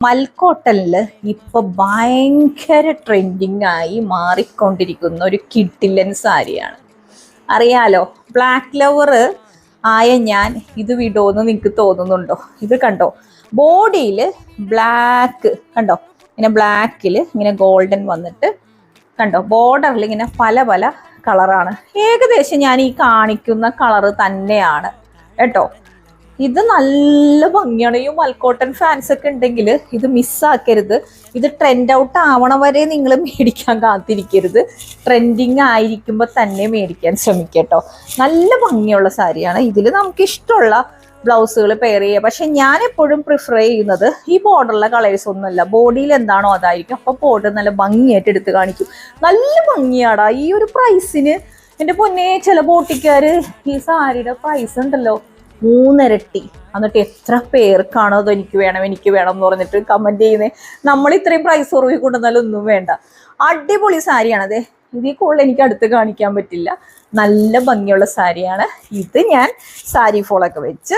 മൽക്കോട്ടനിൽ ഇപ്പൊ ഭയങ്കര ട്രെൻഡിങ് ആയി മാറിക്കൊണ്ടിരിക്കുന്ന ഒരു കിഡിലൻ സാരിയാണ്. അറിയാലോ, ബ്ലാക്ക് ലവർ ആയ ഞാൻ ഇത് വിടോന്ന് നിങ്ങൾക്ക് തോന്നുന്നുണ്ടോ? ഇത് കണ്ടോ, ബോഡിയിൽ ബ്ലാക്ക് കണ്ടോ, ഇങ്ങനെ ബ്ലാക്കിൽ ഇങ്ങനെ ഗോൾഡൻ വന്നിട്ട് കണ്ടോ, ബോർഡറിൽ ഇങ്ങനെ പല പല കളറാണ്. ഏകദേശം ഞാൻ ഈ കാണിക്കുന്ന കളറ് തന്നെയാണ് കേട്ടോ. ഇത് നല്ല ഭംഗിയാണ്. ഈ മൽക്കോട്ടൻ ഫാൻസ് ഒക്കെ ഉണ്ടെങ്കിൽ ഇത് മിസ്സാക്കരുത്. ഇത് ട്രെൻഡ് ഔട്ട് ആവണ വരെ നിങ്ങൾ മേടിക്കാൻ കാത്തിരിക്കരുത്. ട്രെൻഡിങ് ആയിരിക്കുമ്പോൾ തന്നെ മേടിക്കാൻ ശ്രമിക്കട്ടോ. നല്ല ഭംഗിയുള്ള സാരിയാണ്. ഇതിൽ നമുക്ക് ഇഷ്ടമുള്ള ബ്ലൗസുകൾ പെയർ ചെയ്യുക. പക്ഷെ ഞാൻ എപ്പോഴും പ്രിഫർ ചെയ്യുന്നത് ഈ ബോർഡറിലെ കളേഴ്സ് ഒന്നുമല്ല, ബോഡിയിൽ എന്താണോ അതായിരിക്കും. അപ്പോൾ ബോർഡർ നല്ല ഭംഗിയായിട്ട് എടുത്ത് കാണിക്കും. നല്ല ഭംഗിയാടാ ഈ ഒരു പ്രൈസിന്. എൻ്റെ പൊന്നെ, ചില ബോട്ടിക്കാർ ഈ സാരിയുടെ പ്രൈസ് ഉണ്ടല്ലോ 3 ഇരട്ടി. എന്നിട്ട് എത്ര പേർക്കാണോ അത് എനിക്ക് വേണം എന്ന് പറഞ്ഞിട്ട് കമൻറ്റ് ചെയ്യുന്നത്. നമ്മൾ ഇത്രയും പ്രൈസ് കുറവ് കൊണ്ടുവന്നാലും ഒന്നും വേണ്ട. അടിപൊളി സാരിയാണ്. അതെ, ഇതിൽ കൂടുതൽ എനിക്ക് അടുത്ത് കാണിക്കാൻ പറ്റില്ല. നല്ല ഭംഗിയുള്ള സാരിയാണ് ഇത്. ഞാൻ സാരി ഫോളൊക്കെ വെച്ച്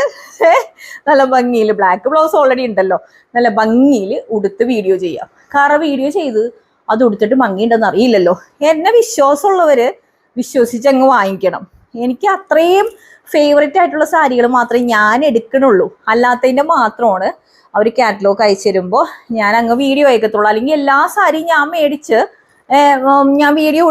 നല്ല ഭംഗിയിൽ, ബ്ലാക്ക് ബ്ലൗസ് ഓൾറെഡി ഉണ്ടല്ലോ, നല്ല ഭംഗിയിൽ ഉടുത്ത് വീഡിയോ ചെയ്യാം. കാരണം വീഡിയോ ചെയ്ത് അത് ഉടുത്തിട്ട് ഭംഗിയുണ്ടെന്ന് അറിയില്ലല്ലോ. എന്നെ വിശ്വാസമുള്ളവർ വിശ്വസിച്ചങ്ങ് വാങ്ങിക്കണം. എനിക്ക് അത്രയും ഫേവറേറ്റ് ആയിട്ടുള്ള സാരികൾ മാത്രമേ ഞാൻ എടുക്കണുള്ളൂ. അല്ലാത്തതിൻ്റെ മാത്രമാണ് അവർ കാറ്റലോഗ് അയച്ചു തരുമ്പോൾ ഞാൻ അങ്ങ് വീഡിയോ അയക്കത്തുള്ളൂ. അല്ലെങ്കിൽ എല്ലാ സാരിയും ഞാൻ മേടിച്ച് ഞാൻ വീഡിയോ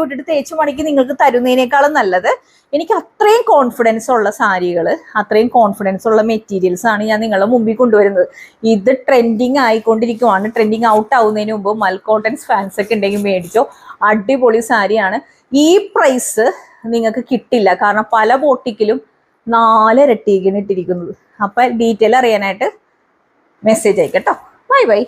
ഇട്ടിട്ട് തേച്ച് മടക്കി നിങ്ങൾക്ക് തരുന്നതിനേക്കാളും നല്ലത് എനിക്ക് അത്രയും കോൺഫിഡൻസ് ഉള്ള സാരികൾ, അത്രയും കോൺഫിഡൻസ് ഉള്ള മെറ്റീരിയൽസ് ആണ് ഞാൻ നിങ്ങളുടെ മുമ്പിൽ കൊണ്ടുവരുന്നത്. ഇത് ട്രെൻഡിങ് ആയിക്കൊണ്ടിരിക്കുവാണ്. ട്രെൻഡിങ് ഔട്ട് ആവുന്നതിന് മുമ്പ് മൽക്കോട്ടൻസ് ഫാൻസ് ഒക്കെ ഉണ്ടെങ്കിൽ മേടിച്ചോ. അടിപൊളി സാരിയാണ്. ഈ പ്രൈസ് നിങ്ങൾക്ക് കിട്ടില്ല. കാരണം പല ബോട്ടിക്കിലും 4 ഇരട്ടിക്കാണ് ഇട്ടിരിക്കുന്നത്. അപ്പം ഡീറ്റെയിൽ അറിയാനായിട്ട് മെസ്സേജ് അയക്കട്ടോ. Bye bye.